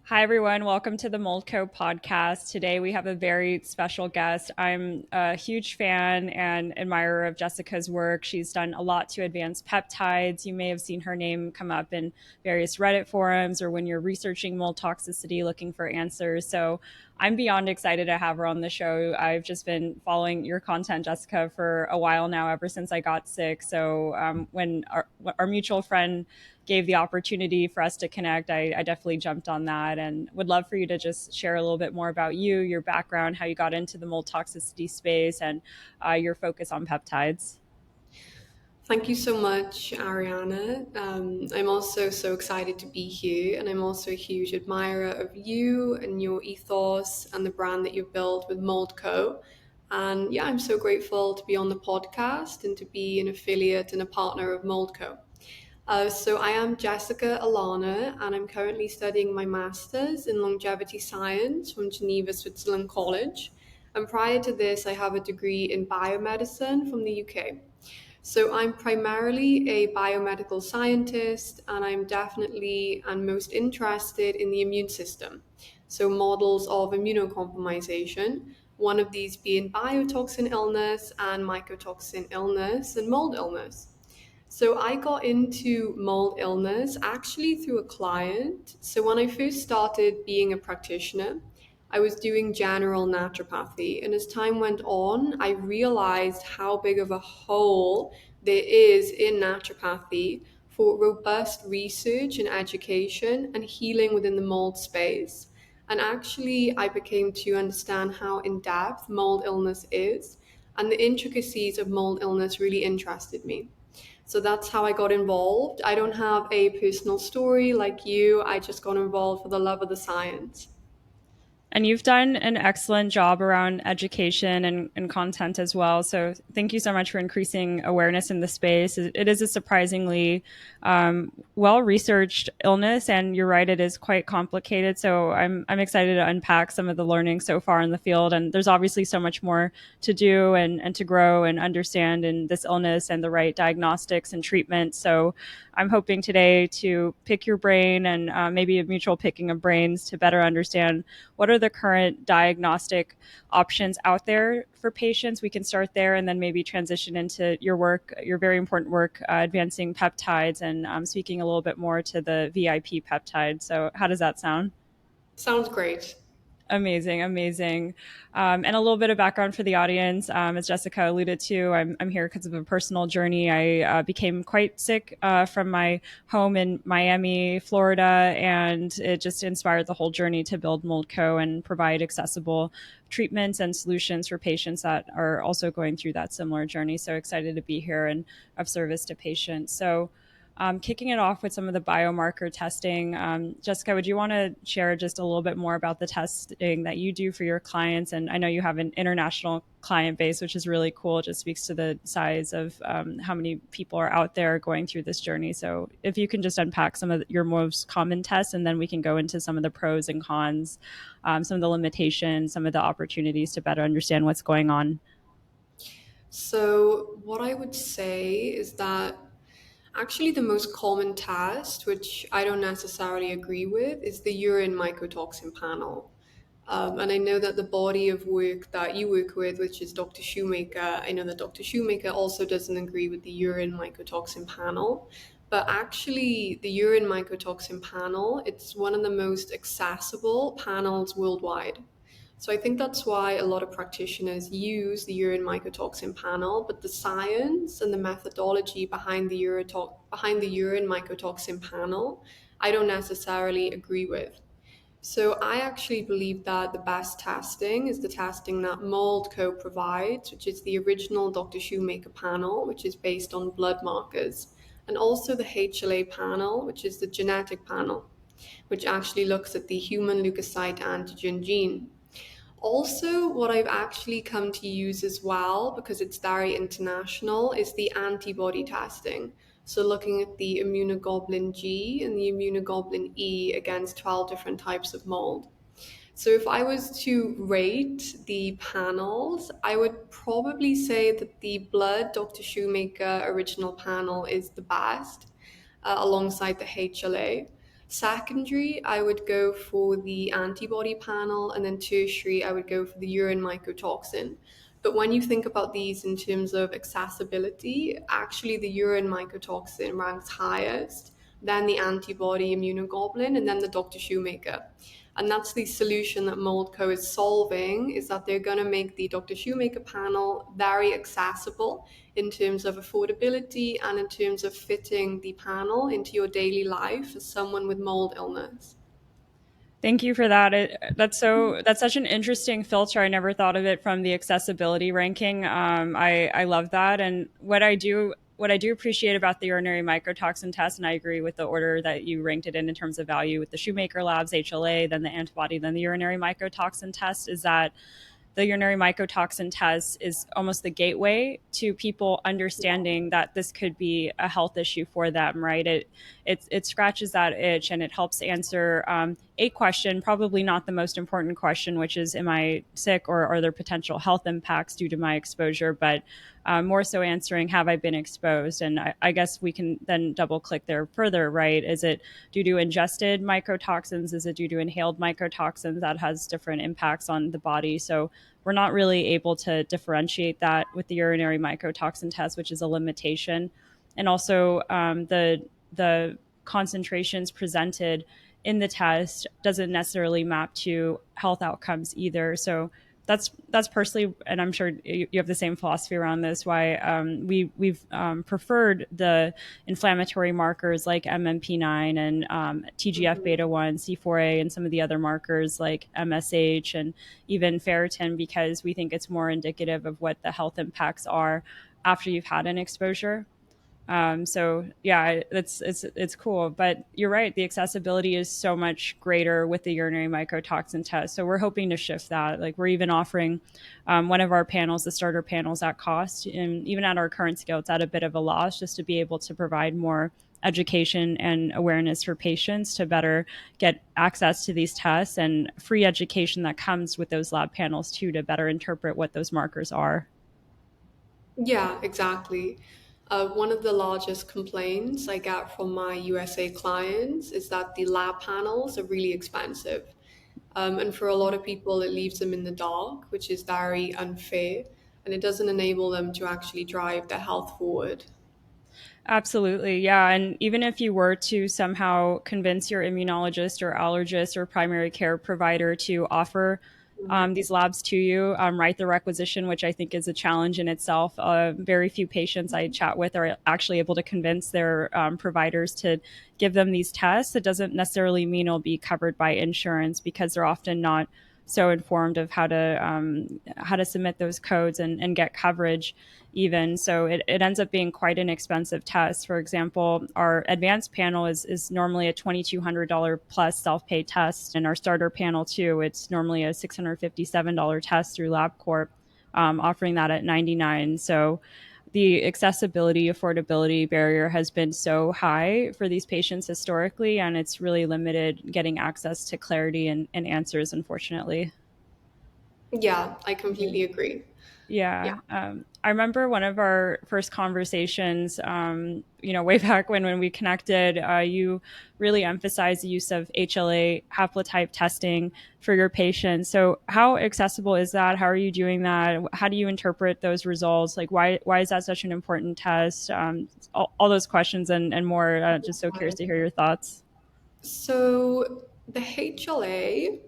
Hi, everyone. Welcome to the MoldCo podcast. Today, we have a very special guest. I'm a huge fan and admirer of Jessica's work. She's done a lot to advance peptides. You may have seen her name come up in various Reddit forums or when you're researching mold toxicity, looking for answers. So, I'm beyond excited to have her on the show. I've just been following your content, Jessica, for a while now, ever since I got sick. So, when our mutual friend gave the opportunity for us to connect, I definitely jumped on that and would love for you to just share a little bit more about you, your background, how you got into the mold toxicity space, and your focus on peptides. Thank you so much, Ariana. I'm also so excited to be here, and I'm also a huge admirer of you and your ethos and the brand that you've built with MoldCo. And yeah, I'm so grateful to be on the podcast and to be an affiliate and a partner of MoldCo. So I am Jessica Alana, and I'm currently studying my master's in longevity science from Geneva, Switzerland College. And prior to this, I have a degree in biomedicine from the UK. So I'm primarily a biomedical scientist, and I'm definitely and most interested in the immune system. So models of immunocompromisation, one of these being biotoxin illness and mycotoxin illness and mold illness. So I got into mold illness actually through a client. So when I first started being a practitioner, I was doing general naturopathy. And as time went on, I realized how big of a hole there is in naturopathy for robust research and education and healing within the mold space. And actually, I became to understand how in depth mold illness is, and the intricacies of mold illness really interested me. So that's how I got involved. I don't have a personal story like you. I just got involved for the love of the science. And you've done an excellent job around education and content as well. So thank you so much for increasing awareness in the space. It is a surprisingly well researched illness, and you're right, it is quite complicated. So I'm excited to unpack some of the learning so far in the field. And there's obviously so much more to do and to grow and understand in this illness and the right diagnostics and treatment. So I'm hoping today to pick your brain and maybe a mutual picking of brains to better understand what are the current diagnostic options out there for patients. We can start there and then maybe transition into your work, your very important work, advancing peptides and speaking a little bit more to the VIP peptide. So, how does that sound? Sounds great. Amazing, amazing. And a little bit of background for the audience. As Jessica alluded to, I'm here because of a personal journey. I became quite sick from my home in Miami, Florida, and it just inspired the whole journey to build MoldCo and provide accessible treatments and solutions for patients that are also going through that similar journey. So excited to be here and of service to patients. So, kicking it off with some of the biomarker testing, Jessica, would you want to share just a little bit more about the testing that you do for your clients? And I know you have an international client base, which is really cool. It just speaks to the size of how many people are out there going through this journey. So if you can just unpack some of your most common tests, and then we can go into some of the pros and cons, some of the limitations, some of the opportunities to better understand what's going on. So, what I would say is that actually the most common test, which I don't necessarily agree with, is the urine mycotoxin panel. And I know that the body of work that you work with, which is Dr. Shoemaker, I know that Dr. Shoemaker also doesn't agree with the urine mycotoxin panel. But actually, the urine mycotoxin panel, it's one of the most accessible panels worldwide. So I think that's why a lot of practitioners use the urine mycotoxin panel, but the science and the methodology behind behind the urine mycotoxin panel, I don't necessarily agree with. So I actually believe that the best testing is the testing that MoldCo provides, which is the original Dr. Shoemaker panel, which is based on blood markers, and also the HLA panel, which is the genetic panel, which actually looks at the human leukocyte antigen gene. Also, what I've actually come to use as well, because it's very international, is the antibody testing. So, looking at the immunoglobulin G and the immunoglobulin E against 12 different types of mold. So, if I was to rate the panels, I would probably say that the blood Dr. Shoemaker original panel is the best, alongside the HLA. Secondary, I would go for the antibody panel, and then tertiary, I would go for the urine mycotoxin. But when you think about these in terms of accessibility, actually the urine mycotoxin ranks highest, then the antibody immunoglobulin, and then the Dr. Shoemaker. And that's the solution that MoldCo is solving, is that they're going to make the Dr. Shoemaker panel very accessible in terms of affordability and in terms of fitting the panel into your daily life as someone with mold illness. Thank you for that. That's such an interesting filter. I never thought of it from the accessibility ranking. I love that, and what I do appreciate about the urinary mycotoxin test, and I agree with the order that you ranked it in terms of value with the Shoemaker Labs, HLA, then the antibody, then the urinary mycotoxin test, is that the urinary mycotoxin test is almost the gateway to people understanding that this could be a health issue for them, right? It scratches that itch and it helps answer a question, probably not the most important question, which is, am I sick or are there potential health impacts due to my exposure? But more so answering, have I been exposed? And I guess we can then double click there further, right? Is it due to ingested mycotoxins? Is it due to inhaled mycotoxins? That has different impacts on the body. So we're not really able to differentiate that with the urinary mycotoxin test, which is a limitation. And also the concentrations presented in the test doesn't necessarily map to health outcomes either. So that's personally, and I'm sure you have the same philosophy around this, why we've preferred the inflammatory markers like MMP9 and TGF Mhm. beta 1, C4A, and some of the other markers like MSH and even ferritin, because we think it's more indicative of what the health impacts are after you've had an exposure. So yeah, it's cool, but you're right. The accessibility is so much greater with the urinary mycotoxin test. So we're hoping to shift that. Like we're even offering one of our panels, the starter panels, at cost, and even at our current scale, it's at a bit of a loss, just to be able to provide more education and awareness for patients to better get access to these tests, and free education that comes with those lab panels too, to better interpret what those markers are. Yeah, exactly. One of the largest complaints I get from my USA clients is that the lab panels are really expensive. And for a lot of people, it leaves them in the dark, which is very unfair, and it doesn't enable them to actually drive their health forward. Absolutely. Yeah. And even if you were to somehow convince your immunologist or allergist or primary care provider to offer these labs to you, write the requisition, which I think is a challenge in itself. Very few patients I chat with are actually able to convince their providers to give them these tests. It doesn't necessarily mean it'll be covered by insurance, because they're often not so informed of how to submit those codes and get coverage even. So it ends up being quite an expensive test. For example, our advanced panel is normally a $2,200 plus self-pay test, and our starter panel too, it's normally a $657 test through LabCorp, offering that at 99. So the accessibility, affordability barrier has been so high for these patients historically, and it's really limited getting access to clarity and answers, unfortunately. Yeah, I Yeah. completely agree. Yeah. Yeah. I remember one of our first conversations, way back when we connected, you really emphasized the use of HLA haplotype testing for your patients. So how accessible is that? How are you doing that? How do you interpret those results? Like, why is that such an important test? All those questions and more. Just so curious to hear your thoughts. So the HLA,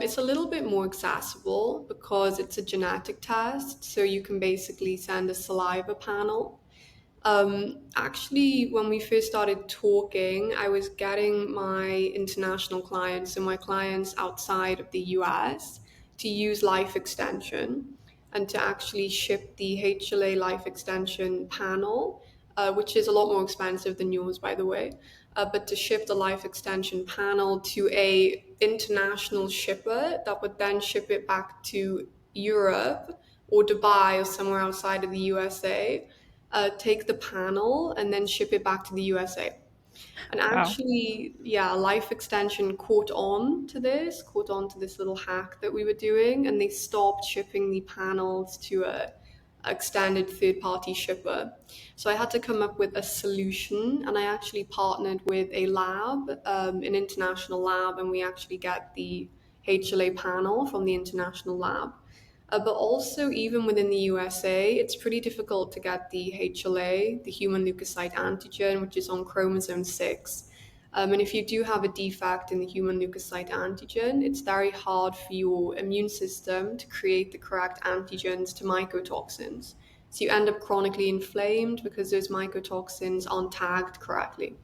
it's a little bit more accessible because it's a genetic test. So you can basically send a saliva panel. Actually, when we first started talking, I was getting my international clients and my clients outside of the US to use life extension and to actually ship the HLA life extension panel, which is a lot more expensive than yours, by the way. But to ship the life extension panel to a international shipper that would then ship it back to Europe or Dubai or somewhere outside of the USA, take the panel and then ship it back to the USA. And Wow. actually, yeah, Life Extension caught on to this little hack that we were doing, and they stopped shipping the panels to extended third-party shipper. So I had to come up with a solution, and I actually partnered with a lab, an international lab, and we actually get the HLA panel from the international lab. But also, even within the USA, it's pretty difficult to get the HLA, the human leukocyte antigen, which is on chromosome 6. And if you do have a defect in the human leukocyte antigen, it's very hard for your immune system to create the correct antigens to mycotoxins. So you end up chronically inflamed because those mycotoxins aren't tagged correctly.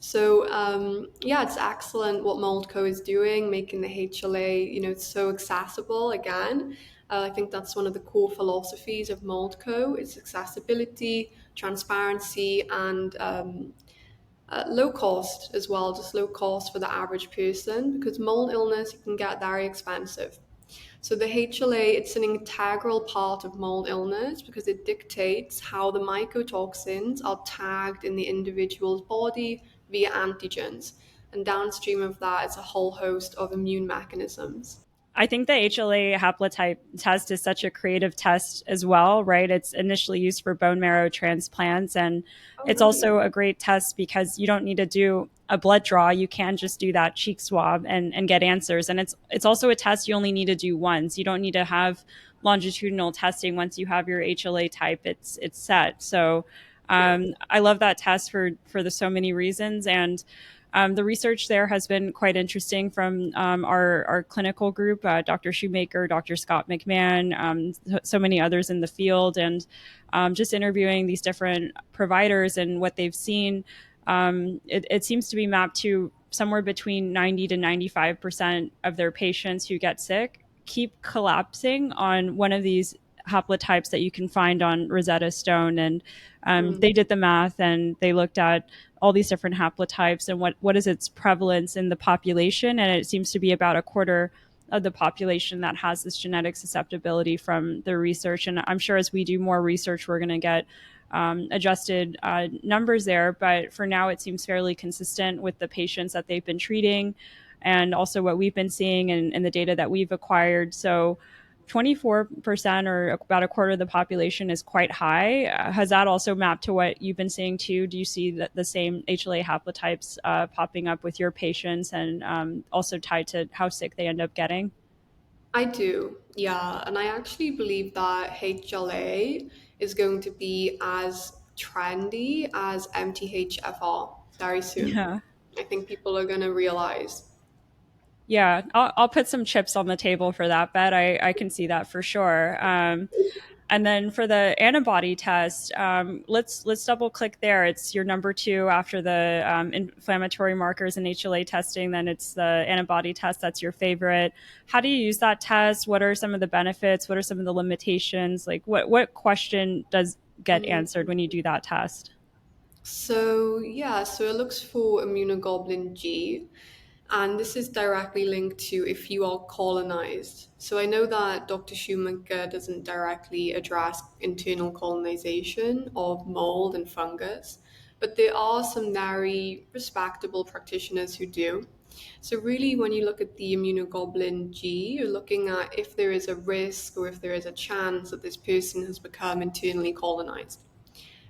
So yeah, it's excellent what MoldCo is doing, making the HLA, so accessible again. I think that's one of the core philosophies of MoldCo is accessibility, transparency, and low cost as well, just low cost for the average person because mold illness can get very expensive. So the HLA, it's an integral part of mold illness because it dictates how the mycotoxins are tagged in the individual's body via antigens. And downstream of that is a whole host of immune mechanisms. I think the HLA haplotype test is such a creative test as well, right? It's initially used for bone marrow transplants, and Oh, it's really? also a great test because you don't need to do a blood draw. You can just do that cheek swab and get answers. And it's also a test you only need to do once. You don't need to have longitudinal testing once you have your HLA type. It's set. So Yeah. I love that test for so many reasons. And the research there has been quite interesting from our clinical group, Dr. Shoemaker, Dr. Scott McMahon, so many others in the field, and just interviewing these different providers and what they've seen. It seems to be mapped to somewhere between 90 to 95% of their patients who get sick keep collapsing on one of these haplotypes that you can find on Rosetta Stone. And Mm. they did the math and they looked at all these different haplotypes and what is its prevalence in the population. And it seems to be about a quarter of the population that has this genetic susceptibility from the research. And I'm sure as we do more research, we're going to get adjusted numbers there. But for now, it seems fairly consistent with the patients that they've been treating and also what we've been seeing and the data that we've acquired. So 24% or about a quarter of the population is quite high. Has that also mapped to what you've been seeing too? Do you see the same HLA haplotypes popping up with your patients and also tied to how sick they end up getting? I do, yeah. And I actually believe that HLA is going to be as trendy as MTHFR very soon. Yeah. I think people are going to realize. Yeah, I'll put some chips on the table for that bet. I can see that for sure. And then for the antibody test, let's double click there. It's your number two after the inflammatory markers and HLA testing. Then it's the antibody test. That's your favorite. How do you use that test? What are some of the benefits? What are some of the limitations? Like what question does get answered when you do that test? So, yeah, so it looks for immunoglobulin G, and this is directly linked to if you are colonized. So, I know that Dr. Schumacher doesn't directly address internal colonization of mold and fungus, but there are some very respectable practitioners who do. So, really, when you look at the immunoglobulin G, you're looking at if there is a risk or if there is a chance that this person has become internally colonized.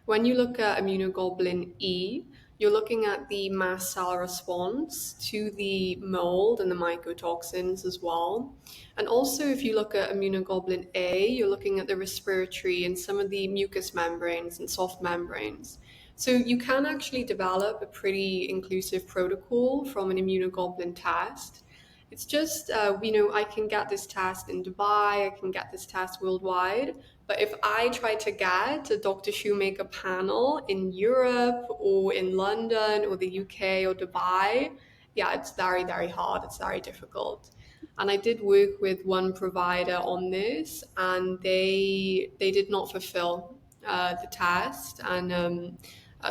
When you look at immunoglobulin E, you're looking at the mast cell response to the mold and the mycotoxins as well. And also, if you look at immunoglobulin A, you're looking at the respiratory and some of the mucous membranes and soft membranes. So you can actually develop a pretty inclusive protocol from an immunoglobulin test. It's just, I can get this test in Dubai, I can get this test worldwide. But if I try to get a Dr. Shoemaker panel in Europe or in London or the UK or Dubai, yeah, it's very, very hard. It's very difficult. And I did work with one provider on this, and they did not fulfill the test, and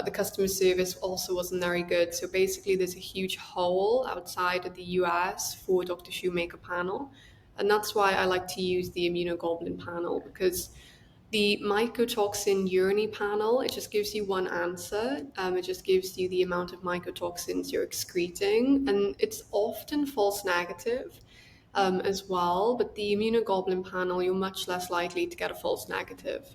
the customer service also wasn't very good. So basically, there's a huge hole outside of the US for Dr. Shoemaker panel, and that's why I like to use the immunoglobulin panel because the mycotoxin urine panel, it just gives you one answer. It just gives you the amount of mycotoxins you're excreting, and it's often false negative as well. But the immunoglobulin panel, you're much less likely to get a false negative.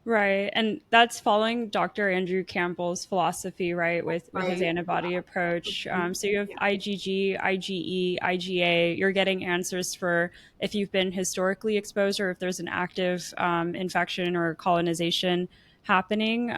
Right. And that's following Dr. Andrew Campbell's philosophy, right, with his Right. antibody approach. Mhm. So you have Yeah. IgG, IgE, IgA. You're getting answers for if you've been historically exposed or if there's an active infection or colonization happening,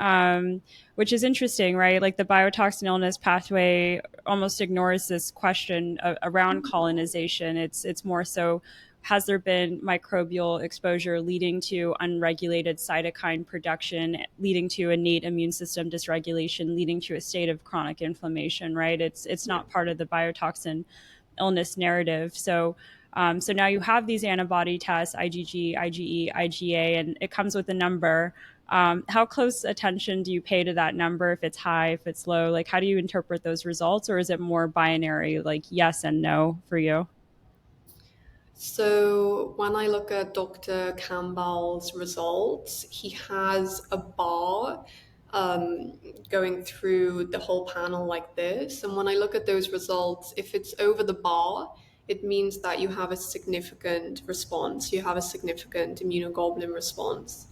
which is interesting, right? Like the biotoxin illness pathway almost ignores this question around colonization. It's more so, has there been microbial exposure leading to unregulated cytokine production, leading to innate immune system dysregulation, leading to a state of chronic inflammation, right? It's Yeah. not part of the biotoxin illness narrative. So now you have these antibody tests, IgG, IgE, IgA, and it comes with a number. How close attention do you pay to that number? If it's high, if it's low, like how do you interpret those results, or is it more binary, like yes and no for you? So when I look at Dr. Campbell's results, he has a bar um, going through the whole panel like this. And when I look at those results, if it's over the bar, it means that you have a significant response. You have a significant immunoglobulin response.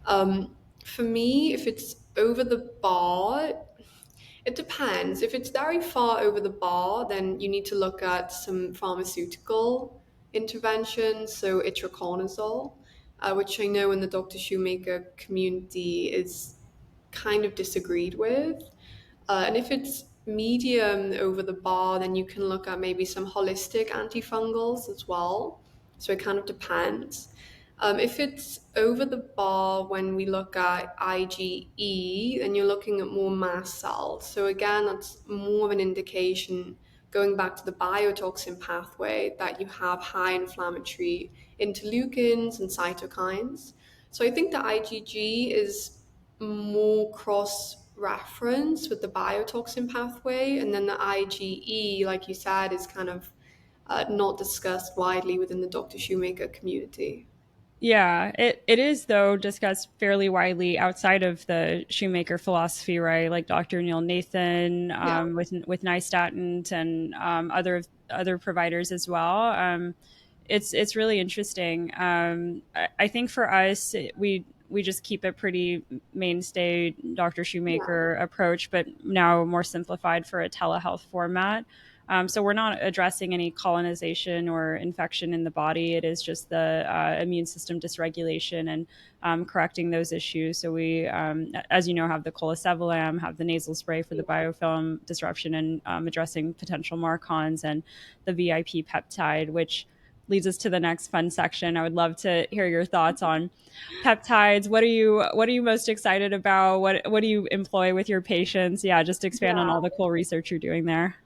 For me, if it's over the bar, it depends. If it's very far over the bar, then you need to look at some pharmaceutical interventions, so itraconazole, which I know in the Dr. Shoemaker community is kind of disagreed with. And if it's medium over the bar, then you can look at maybe some holistic antifungals as well. So it kind of depends. If it's over the bar when we look at IgE, then you're looking at more mast cells. So again, that's more of an indication, going back to the biotoxin pathway, that you have high inflammatory interleukins and cytokines. So I think the IgG is more cross reference with the biotoxin pathway, and then the IgE, like you said, is kind of not discussed widely within the Dr. Shoemaker community. Yeah, it is though discussed fairly widely outside of the Shoemaker philosophy, right? Like Dr. Neil Nathan Yeah. with nystatin and other providers as well. It's really interesting. I think for us, we just keep it pretty mainstay Dr. Yeah. Shoemaker approach, but now more simplified for a telehealth format. So we're not addressing any colonization or infection in the body. It is just the immune system dysregulation and correcting those issues. So we, as you know, have the colesevelam, have the nasal spray for the biofilm disruption and addressing potential MARCONs, and the VIP peptide, which leads us to the next fun section. I would love to hear your thoughts on peptides. What are you most excited about? What do you employ with your patients? Yeah, just expand on Yeah. all the cool research you're doing there.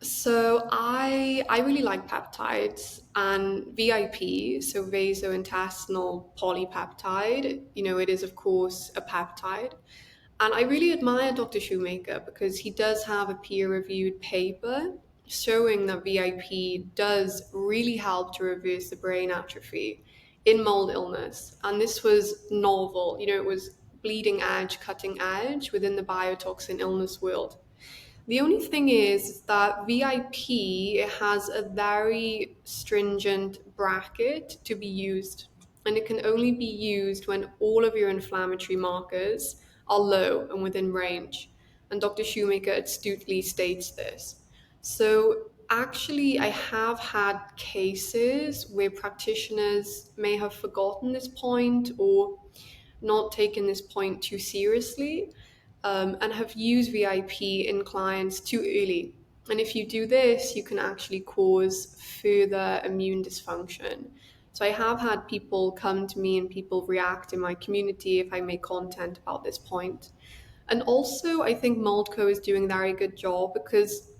So I really like peptides and VIP, so vasointestinal polypeptide. You know, it is of course a peptide. And I really admire Dr. Shoemaker because he does have a peer-reviewed paper showing that VIP does really help to reverse the brain atrophy in mold illness. And this was novel, you know, it was bleeding edge, cutting edge within the biotoxin illness world. The only thing is that VIP has a very stringent bracket to be used, and it can only be used when all of your inflammatory markers are low and within range. And Dr. Shoemaker astutely states this. So, actually, I have had cases where practitioners may have forgotten this point or not taken this point too seriously, and have used VIP in clients too early. And if you do this, you can actually cause further immune dysfunction. So I have had people come to me and people react in my community if I make content about this point. And also, I think MoldCo is doing a very good job because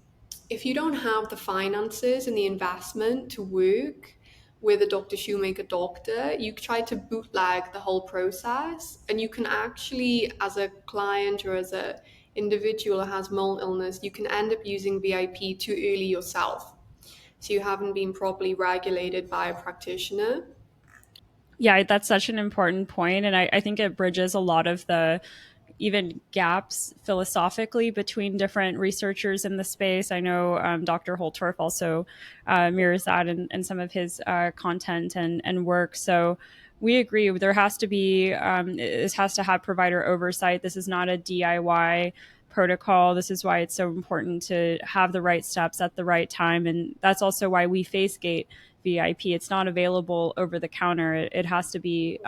if you don't have the finances and the investment to work with a Dr. Shoemaker doctor, you try to bootleg the whole process, and you can actually, as a client or as a individual who has mold illness, you can end up using VIP too early yourself. So you haven't been properly regulated by a practitioner. Yeah, that's such an important point, and I think it bridges a lot of the even gaps philosophically between different researchers in the space. I know Dr. Holtorf also mirrors that in some of his content and work. So we agree. There has to be, this has to have provider oversight. This is not a DIY protocol. This is why it's so important to have the right steps at the right time. And that's also why we face gate VIP. It's not available over the counter. It has to be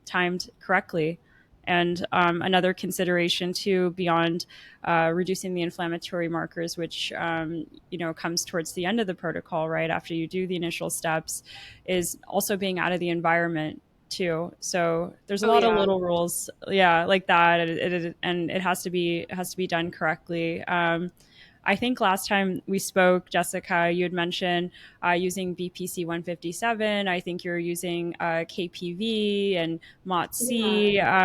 timed correctly. And another consideration too, beyond reducing the inflammatory markers, which comes towards the end of the protocol, right after you do the initial steps, is also being out of the environment too. So there's a Oh lot of yeah. little rules, yeah, like that, and it has to be done correctly. I think last time we spoke, Jessica, you had mentioned using BPC 157. I think you're using KPV and Yeah.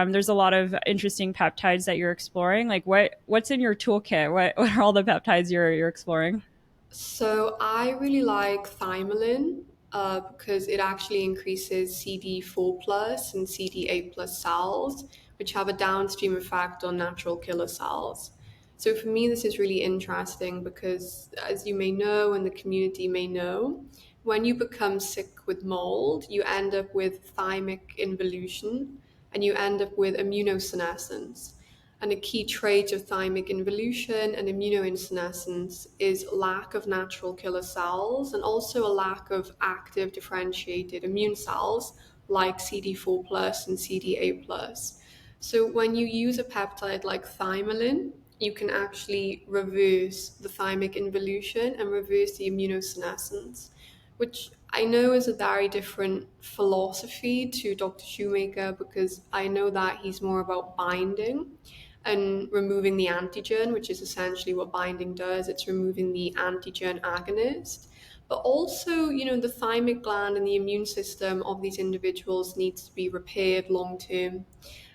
MOTC. There's a lot of interesting peptides that you're exploring. Like what's in your toolkit? What are all the peptides you're exploring? So I really like thymolin because it actually increases CD4 plus and CD8 plus cells, which have a downstream effect on natural killer cells. So for me, this is really interesting because, as you may know, and the community may know, when you become sick with mold, you end up with thymic involution and you end up with immunosenescence. And a key trait of thymic involution and immunosenescence is lack of natural killer cells and also a lack of active differentiated immune cells like CD4 plus and CD8 plus. So when you use a peptide like thymolin, you can actually reverse the thymic involution and reverse the immunosenescence, which I know is a very different philosophy to Dr. Shoemaker because I know that he's more about binding and removing the antigen, which is essentially what binding does. It's removing the antigen agonist. But also, the thymic gland and the immune system of these individuals needs to be repaired long term.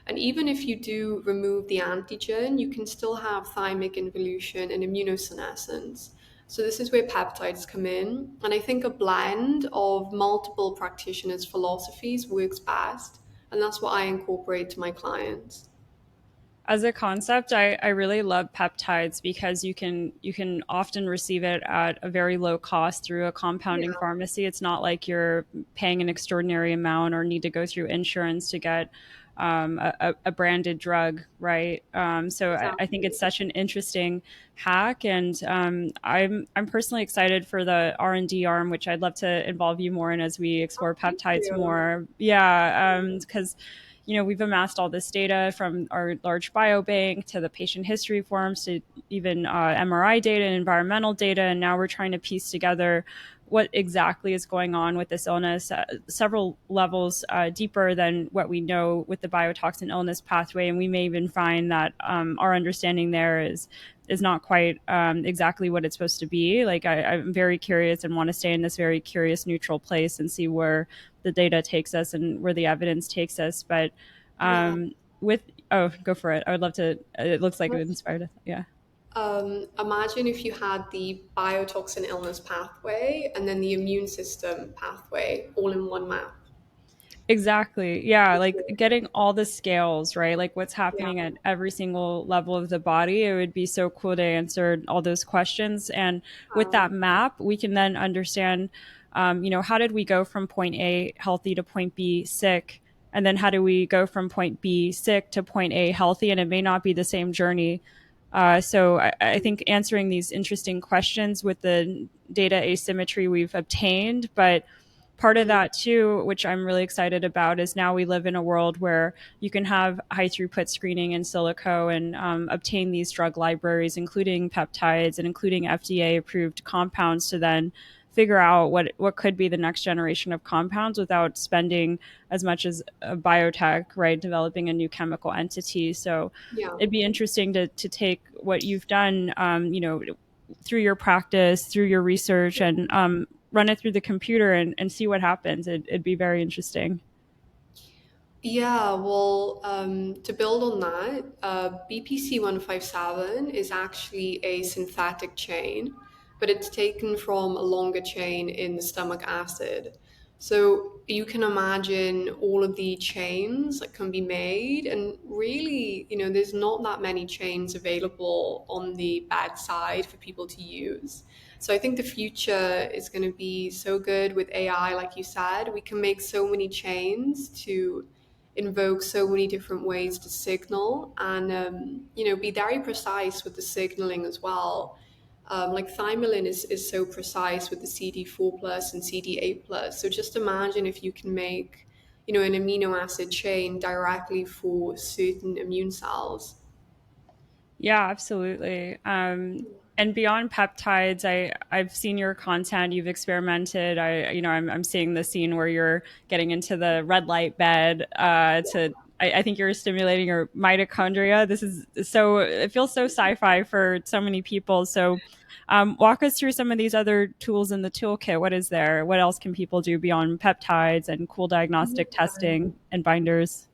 And even if you do remove the antigen, you can still have thymic involution and immunosenescence. So this is where peptides come in. And I think a blend of multiple practitioners' philosophies works best. And that's what I incorporate to my clients. As a concept, I really love peptides because you can often receive it at a very low cost through a compounding Yeah, pharmacy. It's not like you're paying an extraordinary amount or need to go through insurance to get a branded drug, right? So I think exactly. it's such an interesting hack, and I'm personally excited for the R&D arm, which I'd love to involve you more in as we explore Thank peptides you. more. Yeah, because we've amassed all this data from our large biobank to the patient history forms to even MRI data and environmental data. And now we're trying to piece together what exactly is going on with this illness, several levels deeper than what we know with the biotoxin illness pathway. And we may even find that our understanding there is not quite exactly what it's supposed to be. Like I'm very curious and want to stay in this very curious neutral place and see where the data takes us and where the evidence takes us. But Yeah. with go for it. I would love to. It looks like it Let's inspired. Yeah. imagine if you had the biotoxin illness pathway and then the immune system pathway all in one map. Exactly. Yeah. Like getting all the scales, right? Like what's Yeah. happening at every single level of the body. It would be so cool to answer all those questions. And with that map, we can then understand, how did we go from point A healthy to point B sick? And then how do we go from point B sick to point A healthy? And it may not be the same journey. So I think answering these interesting questions with the data asymmetry we've obtained, but part of Mm, that too, which I'm really excited about, is now we live in a world where you can have high throughput screening in silico and obtain these drug libraries, including peptides and including FDA approved compounds, to then figure out what could be the next generation of compounds without spending as much as a biotech, right, developing a new chemical entity. So yeah. it'd be interesting to take what you've done, through your practice, through your research, and run it through the computer and see what happens. It'd be very interesting. Yeah, well, to build on that, BPC 157 is actually a synthetic chain, but it's taken from a longer chain in the stomach acid. So you can imagine all of the chains that can be made, and really, there's not that many chains available on the bedside for people to use. So I think the future is going to be so good with AI. Like you said, we can make so many chains to invoke so many different ways to signal, and be very precise with the signaling as well. Like thymolin is so precise with the CD4 plus and CD8 plus. So just imagine if you can make, an amino acid chain directly for certain immune cells. Yeah, absolutely. And beyond peptides, I've seen your content. You've experimented. I'm seeing the scene where you're getting into the red light bed. I think you're stimulating your mitochondria. This is so. It feels so sci-fi for so many people. So, walk us through some of these other tools in the toolkit. What is there? What else can people do beyond peptides and cool diagnostic testing and binders?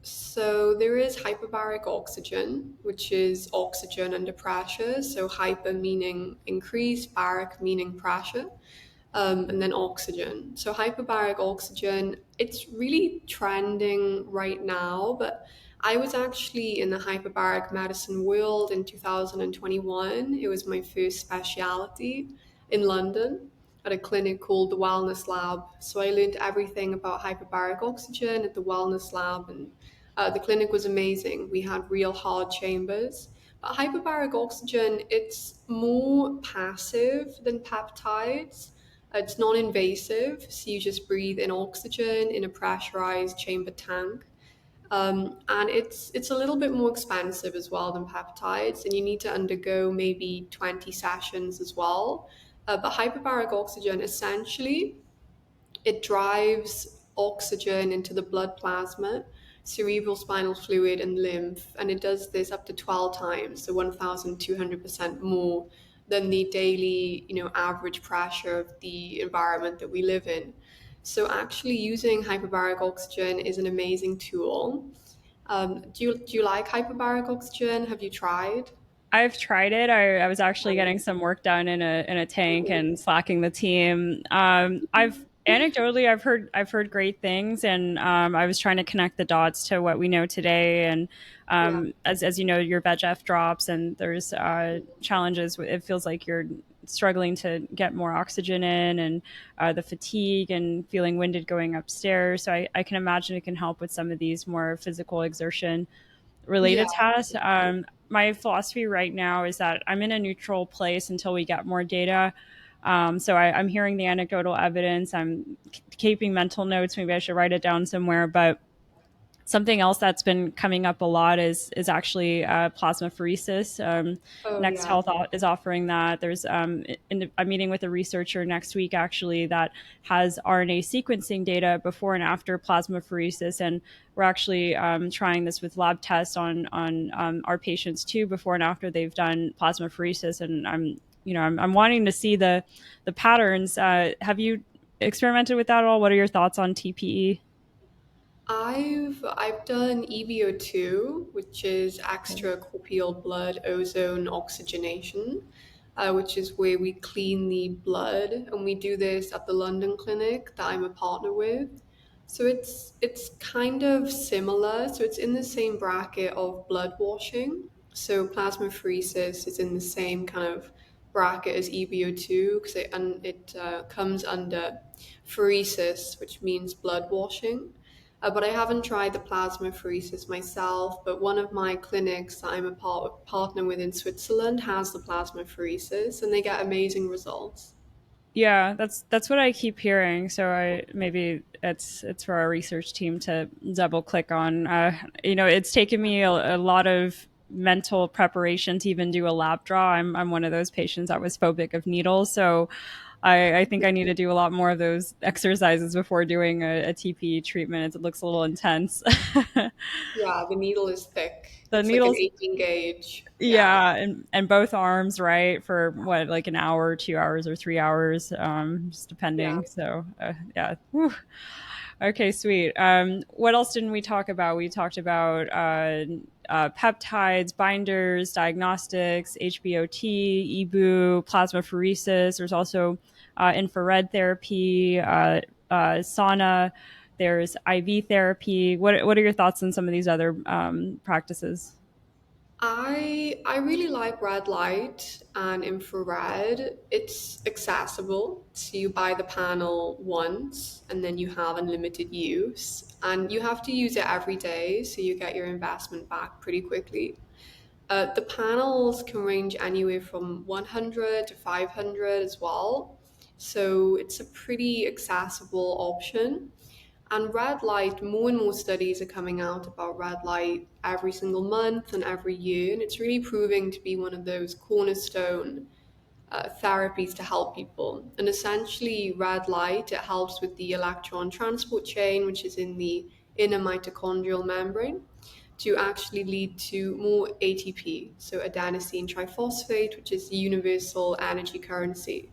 So there is hyperbaric oxygen, which is oxygen under pressure. So hyper meaning increase, baric meaning pressure, and then oxygen. So hyperbaric oxygen, it's really trending right now, but I was actually in the hyperbaric medicine world in 2021. It was my first specialty in London at a clinic called the Wellness Lab. So I learned everything about hyperbaric oxygen at the Wellness Lab, and the clinic was amazing. We had real hard chambers. But hyperbaric oxygen, it's more passive than peptides. It's non-invasive, so you just breathe in oxygen in a pressurized chamber tank. And it's a little bit more expensive as well than peptides, and you need to undergo maybe 20 sessions as well. But hyperbaric oxygen, essentially, it drives oxygen into the blood plasma, cerebral spinal fluid, and lymph, and it does this up to 12 times, so 1,200% more than the daily, average pressure of the environment that we live in. So actually using hyperbaric oxygen is an amazing tool. Do you like hyperbaric oxygen? Have you tried? I've tried it. I was actually getting Um, some work done in a tank and slacking the team. I've anecdotally I've heard great things, and I was trying to connect the dots to what we know today. And yeah. as you know, your VEGF drops, and there's challenges. It feels like you're struggling to get more oxygen in, and the fatigue and feeling winded going upstairs. So I can imagine it can help with some of these more physical exertion Yeah. related tasks. My philosophy right now is that I'm in a neutral place until we get more data. I'm hearing the anecdotal evidence. I'm keeping mental notes. Maybe I should write it down somewhere. But something else that's been coming up a lot is actually plasmapheresis. Oh, Next yeah. Health is offering that. There's I'm meeting with a researcher next week actually that has RNA sequencing data before and after plasmapheresis, and we're actually trying this with lab tests on our patients too before and after they've done plasmapheresis. And I'm wanting to see the patterns. Have you experimented with that at all? What are your thoughts on TPE? I've done EBO2, which is extracorporeal blood ozone oxygenation, which is where we clean the blood, and we do this at the London clinic that I'm a partner with. So it's kind of similar. So it's in the same bracket of blood washing. So plasmapheresis is in the same kind of bracket as EBO2 because it comes under pheresis, which means blood washing. But I haven't tried the plasmapheresis myself. But one of my clinics that I'm a partner with in Switzerland has the plasmapheresis, and they get amazing results. Yeah, that's what I keep hearing. So I maybe it's for our research team to double click on. It's taken me a lot of mental preparation to even do a lab draw. I'm one of those patients that was phobic of needles, so I think I need to do a lot more of those exercises before doing a TPE treatment. It looks a little intense. Yeah, the needle is thick. The It's like an needles, 18 gauge. Yeah. yeah, and both arms, right, for what, like an hour, 2 hours, or 3 hours, just Yeah. depending. So yeah. Whew. Okay, sweet. What else didn't we talk about? We talked about peptides, binders, diagnostics, HBOT, EBU, plasmapheresis. There's also infrared therapy, sauna. There's IV therapy. What are your thoughts on some of these other practices? I really like red light and infrared. It's accessible. So you buy the panel once and then you have unlimited use. And you have to use it every day, so you get your investment back pretty quickly. The panels can range anywhere from 100 to 500 as well. So it's a pretty accessible option. And red light, more and more studies are coming out about red light every single month and every year. And it's really proving to be one of those cornerstone therapies to help people. And essentially, red light, it helps with the electron transport chain, which is in the inner mitochondrial membrane, to actually lead to more ATP, so adenosine triphosphate, which is the universal energy currency.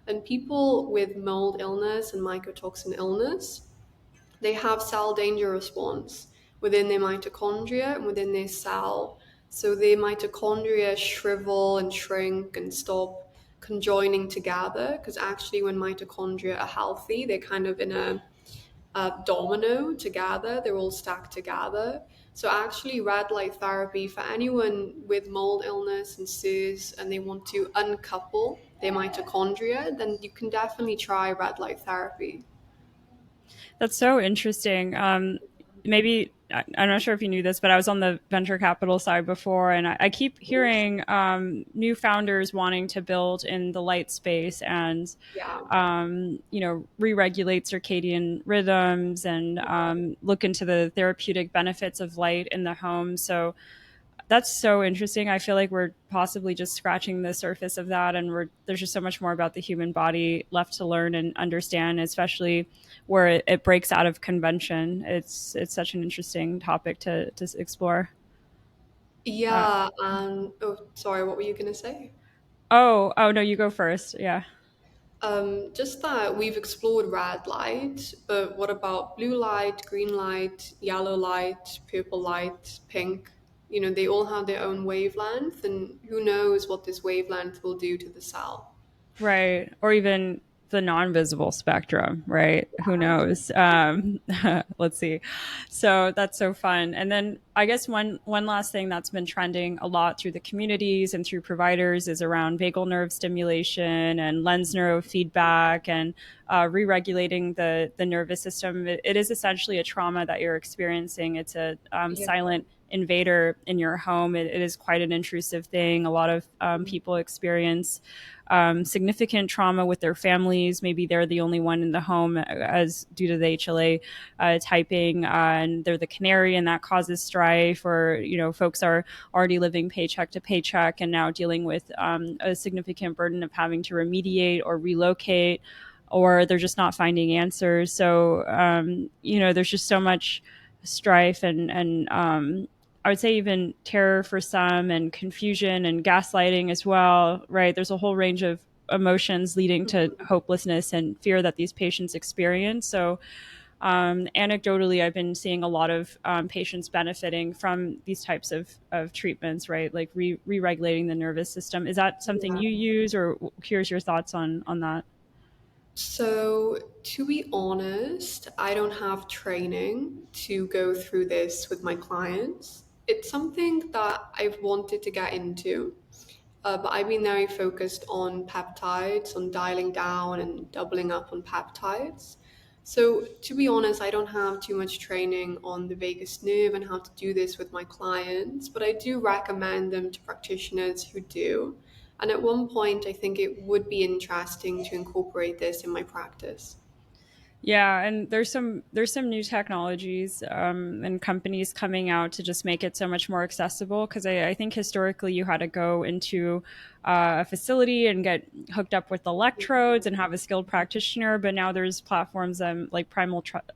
And people with mold illness and mycotoxin illness, they have cell danger response within their mitochondria and within their cell. So their mitochondria shrivel and shrink and stop conjoining together, because actually when mitochondria are healthy, they're kind of in a domino together, they're all stacked together. So actually red light therapy for anyone with mold illness and SIRS and they want to uncouple their mitochondria, then you can definitely try red light therapy. That's so interesting. Maybe I'm not sure if you knew this, but I was on the venture capital side before, and I keep hearing new founders wanting to build in the light space and Yeah. re-regulate circadian rhythms and look into the therapeutic benefits of light in the home. So that's so interesting. I feel like we're possibly just scratching the surface of that, and there's just so much more about the human body left to learn and understand, especially where it breaks out of convention. It's such an interesting topic to explore. Uh, Yeah, and oh, sorry, what were you gonna say? oh no, you go first. Yeah. Just that we've explored red light, but what about blue light, green light, yellow light, purple light, pink? You know, they all have their own wavelength, and who knows what this wavelength will do to the cell. Right. Or even the non-visible spectrum, right? Who knows? Let's see. So that's so fun. And then I guess one last thing that's been trending a lot through the communities and through providers is around vagal nerve stimulation and lens neurofeedback and re-regulating the nervous system. It is essentially a trauma that you're experiencing. It's a Yeah. silent invader in your home. It is quite an intrusive thing. A lot of people experience significant trauma with their families. Maybe they're the only one in the home as due to the HLA typing, and they're the canary, and that causes strife. Or folks are already living paycheck to paycheck, and now dealing with a significant burden of having to remediate or relocate, or they're just not finding answers. So there's just so much strife and I would say even terror for some, and confusion and gaslighting as well, right? There's a whole range of emotions leading to hopelessness and fear that these patients experience. So, anecdotally, I've been seeing a lot of patients benefiting from these types of treatments, right? Like re-regulating the nervous system. Is that something Yeah. you use, or here's your thoughts on that? So, to be honest, I don't have training to go through this with my clients. It's something that I've wanted to get into. But I've been very focused on peptides, on dialing down and doubling up on peptides. So, to be honest, I don't have too much training on the vagus nerve and how to do this with my clients, but I do recommend them to practitioners who do. And at one point, I think it would be interesting to incorporate this in my practice. Yeah, and there's some new technologies and companies coming out to just make it so much more accessible. Because I think historically you had to go into a facility and get hooked up with electrodes and have a skilled practitioner. But now there's platforms like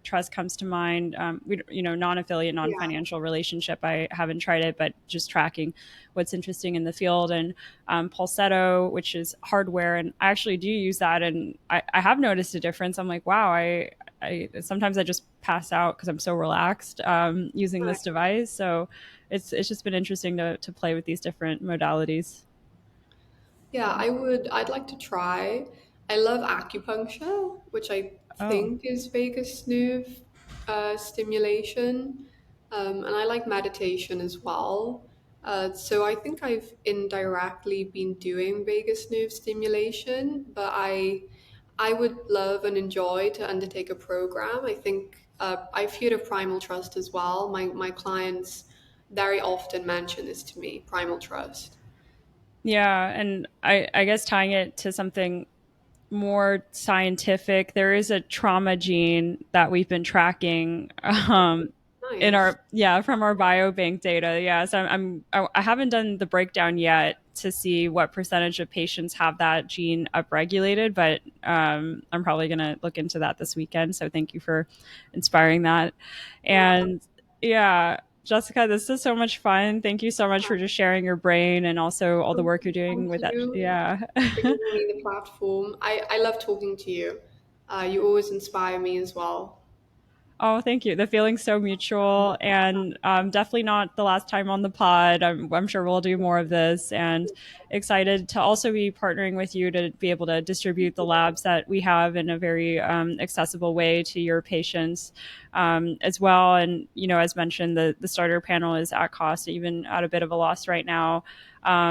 Trust comes to mind. Non-affiliate, Yeah. non-financial relationship. I haven't tried it, but just tracking what's interesting in the field, and Pulsetto, which is hardware, and I actually do use that, and I have noticed a difference. I'm like, wow, I sometimes I just pass out because I'm so relaxed using this device. So it's just been interesting to play with these different modalities. Yeah, I'd like to try. I love acupuncture, which I Oh, think is vagus nerve stimulation. And I like meditation as well. So I think I've indirectly been doing vagus nerve stimulation, but I would love and enjoy to undertake a program. I think I've heard of primal trust as well. My clients very often mention this to me, primal trust. Yeah, and I guess tying it to something more scientific, there is a trauma gene that we've been tracking in Nice. our from our biobank data. Yeah, so I haven't done the breakdown yet to see what percentage of patients have that gene upregulated, but I'm probably going to look into that this weekend. So thank you for inspiring that. Yeah. And yeah, Jessica, this is so much fun. Thank you so much for just sharing your brain and also all the work you're doing Thank with that. you Yeah. for giving me the platform. I love talking to you. You always inspire me as well. Oh, thank you. The feeling's so mutual, and definitely not the last time on the pod. I'm sure we'll do more of this, and excited to also be partnering with you to be able to distribute the labs that we have in a very accessible way to your patients as well. And as mentioned, the starter panel is at cost, even at a bit of a loss right now.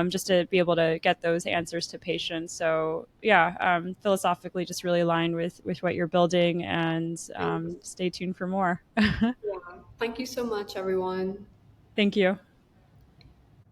Just to be able to get those answers to patients. So yeah, philosophically, just really aligned with what you're building, and Thanks. stay tuned for more. Yeah. Thank you so much, everyone. Thank you.